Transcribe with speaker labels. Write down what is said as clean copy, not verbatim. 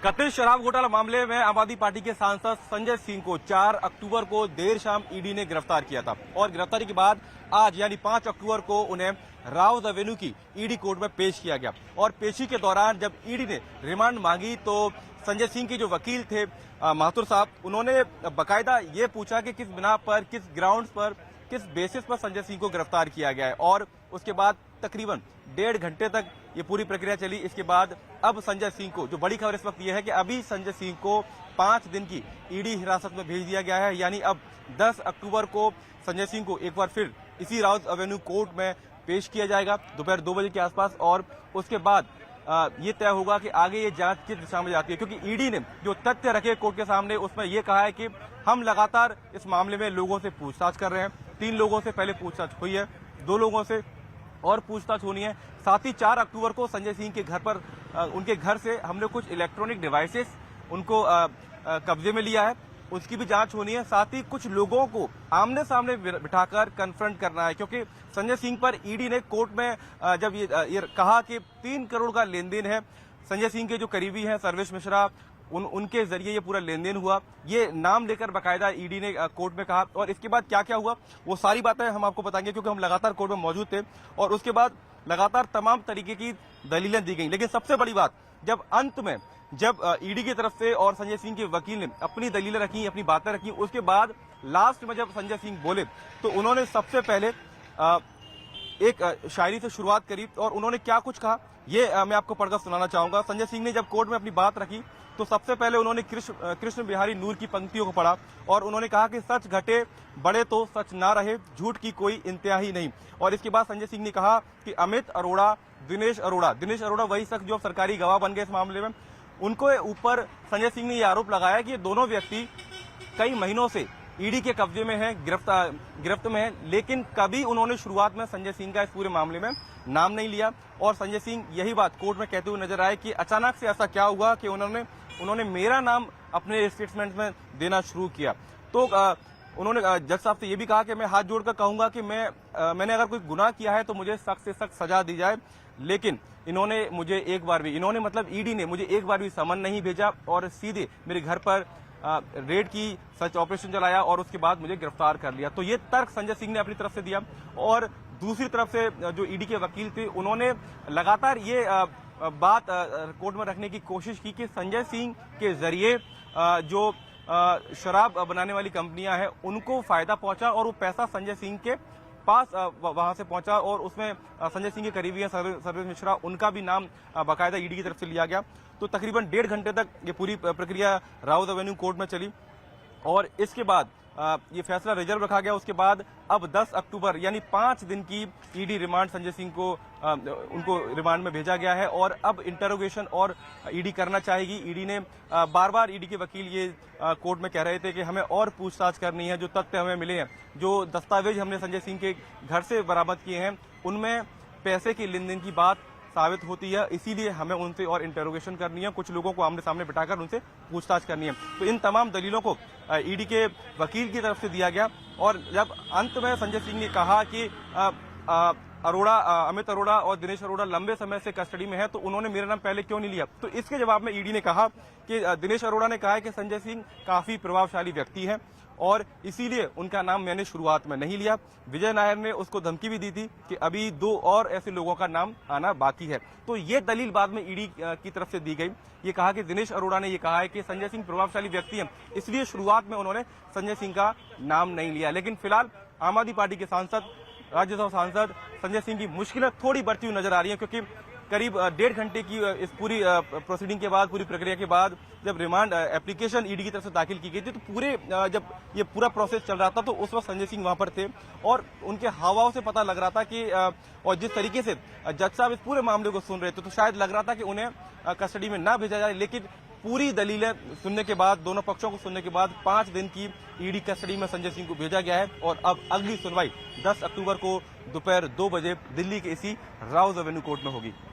Speaker 1: कथित शराब घोटाला मामले में आम आदमी पार्टी के सांसद संजय सिंह को 4 अक्टूबर को देर शाम ईडी ने गिरफ्तार किया था और गिरफ्तारी के बाद आज यानी 5 अक्टूबर को उन्हें राउत एवेन्यू की ईडी कोर्ट में पेश किया गया। और पेशी के दौरान जब ईडी ने रिमांड मांगी तो संजय सिंह के जो वकील थे माथुर साहब, उन्होंने बाकायदा ये पूछा कि किस बिना पर, किस ग्राउंड्स पर, किस बेसिस पर संजय सिंह को गिरफ्तार किया गया है। और उसके बाद तकरीबन 1.5 घंटे तक ये पूरी प्रक्रिया चली। इसके बाद अब संजय सिंह को, जो बड़ी खबर इस वक्त यह है कि अभी संजय सिंह को 5 दिन की ईडी हिरासत में भेज दिया गया है। यानी अब 10 अक्टूबर को संजय सिंह को एक बार फिर इसी राउत एवेन्यू कोर्ट में पेश किया जाएगा दोपहर 2 बजे के आसपास। और उसके बाद ये तय होगा कि आगे ये जांच किस दिशा में जाती है, क्योंकि ईडी ने जो तथ्य रखे कोर्ट के सामने उसमें यह कहा है कि हम लगातार इस मामले में लोगों से पूछताछ कर रहे हैं। 3 लोगों से पहले पूछताछ हुई है, 2 लोगों से और पूछताछ होनी है। साथ ही 4 अक्टूबर को संजय सिंह के घर पर, उनके घर से हमने कुछ इलेक्ट्रॉनिक डिवाइसेस उनको कब्जे में लिया है, उसकी भी जांच होनी है। साथ ही कुछ लोगों को आमने सामने बिठाकर कन्फ्रंट करना है, क्योंकि संजय सिंह पर ईडी ने कोर्ट में जब ये कहा कि 3 करोड़ का लेन देन है, संजय सिंह के जो करीबी हैं सर्वेश मिश्रा, उनके जरिए ये पूरा लेन देन हुआ, ये नाम लेकर बाकायदा ईडी ने कोर्ट में कहा। और इसके बाद क्या क्या हुआ वो सारी बातें हम आपको बताएंगे, क्योंकि हम लगातार कोर्ट में मौजूद थे और उसके बाद लगातार तमाम तरीके की दलीलें दी गई। लेकिन सबसे बड़ी बात, जब अंत में जब ईडी की तरफ से और संजय सिंह के वकील ने अपनी दलीलें रखी, अपनी बातें रखी, उसके बाद लास्ट में जब संजय सिंह बोले तो उन्होंने सबसे पहले एक शायरी से शुरुआत करी। और उन्होंने क्या कुछ कहा ये मैं आपको पढ़कर सुनाना चाहूंगा। संजय सिंह ने जब कोर्ट में अपनी बात रखी तो सबसे पहले उन्होंने कृष्ण बिहारी नूर की पंक्तियों को पढ़ा और उन्होंने कहा कि सच घटे बड़े तो सच ना रहे, झूठ की कोई इंतहा ही नहीं। और इसके बाद संजय सिंह ने कहा कि अमित अरोड़ा, दिनेश अरोड़ा वही शख्स जो सरकारी गवाह बन गए इस मामले में, उनको ऊपर संजय सिंह ने यह आरोप लगाया कि ये दोनों व्यक्ति कई महीनों से ईडी के कब्जे में है, गिरफ्त में है, लेकिन कभी उन्होंने शुरुआत में संजय सिंह का इस पूरे मामले में नाम नहीं लिया। और संजय सिंह यही बात कोर्ट में कहते हुए नजर आए कि अचानक से ऐसा क्या हुआ कि उन्होंने मेरा नाम अपने स्टेटमेंट में देना शुरू किया। तो उन्होंने जज साहब से यह भी कहा कि मैं हाथ जोड़कर कहूंगा कि मैंने अगर कोई गुनाह किया है तो मुझे सख्त से सख्त सजा दी जाए, लेकिन इन्होंने मुझे एक बार भी, मतलब ईडी ने मुझे एक बार भी समन नहीं भेजा और सीधे मेरे घर पर रेड की, सर्च ऑपरेशन चलाया और उसके बाद मुझे गिरफ्तार कर लिया। तो ये तर्क संजय सिंह ने अपनी तरफ से दिया। और दूसरी तरफ से जो ईडी के वकील थे उन्होंने लगातार ये बात कोर्ट में रखने की कोशिश की कि संजय सिंह के जरिए जो शराब बनाने वाली कंपनियां हैं उनको फायदा पहुंचा और वो पैसा संजय सिंह के पास वहां से पहुंचा और उसमें संजय सिंह के करीबी हैं सर्वेश मिश्रा, उनका भी नाम बाकायदा ईडी की तरफ से लिया गया। तो तकरीबन 1.5 घंटे तक ये पूरी प्रक्रिया राउत एवेन्यू कोर्ट में चली और इसके बाद ये फैसला रिजर्व रखा गया। उसके बाद अब 10 अक्टूबर यानी 5 दिन की ईडी रिमांड संजय सिंह को उनको रिमांड में भेजा गया है और अब इंटरोगेशन और ईडी करना चाहेगी। ईडी ने बार बार, ईडी के वकील ये कोर्ट में कह रहे थे कि हमें और पूछताछ करनी है, जो तथ्य हमें मिले हैं, जो दस्तावेज हमने संजय सिंह के घर से बरामद किए हैं, उनमें पैसे की लेन देन की बात साबित होती है, इसीलिए हमें उनसे और इंटरोगेशन करनी है, कुछ लोगों को आमने सामने बिठाकर उनसे पूछताछ करनी है। तो इन तमाम दलीलों को ईडी के वकील की तरफ से दिया गया और जब अंत में संजय सिंह ने कहा कि अमित अरोड़ा और दिनेश अरोड़ा लंबे समय से कस्टडी में है तो उन्होंने मेरा नाम पहले क्यों नहीं लिया, तो इसके जवाब में ईडी ने कहा कि दिनेश अरोड़ा ने कहा है कि संजय सिंह काफी प्रभावशाली व्यक्ति है और इसीलिए उनका नाम मैंने शुरुआत में नहीं लिया। विजय नायर ने उसको धमकी भी दी थी कि अभी 2 और ऐसे लोगों का नाम आना बाकी है। तो ये दलील बाद में ईडी की तरफ से दी गई। ये कहा कि दिनेश अरोड़ा ने ये कहा है कि संजय सिंह प्रभावशाली व्यक्ति हैं, इसलिए शुरुआत में उन्होंने संजय सिंह का नाम नहीं लिया। लेकिन फिलहाल आम आदमी पार्टी के सांसद, राज्यसभा सांसद संजय सिंह की मुश्किलें थोड़ी बढ़ती हुई नजर आ रही है, क्योंकि करीब 1.5 घंटे की इस पूरी प्रोसीडिंग के बाद, पूरी प्रक्रिया के बाद जब रिमांड एप्लीकेशन ईडी की तरफ से दाखिल की गई थी तो जब ये पूरा प्रोसेस चल रहा था तो उस वक्त संजय सिंह वहां पर थे और उनके हावभाव से पता लग रहा था कि और जिस तरीके से जज साहब इस पूरे मामले को सुन रहे थे तो शायद लग रहा था कि उन्हें कस्टडी में ना भेजा जाए। लेकिन पूरी दलीलें सुनने के बाद, दोनों पक्षों को सुनने के बाद 5 दिन की ईडी कस्टडी में संजय सिंह को भेजा गया है और अब अगली सुनवाई 10 अक्टूबर को दोपहर 2 बजे दिल्ली के इसी राउत एवेन्यू कोर्ट में होगी।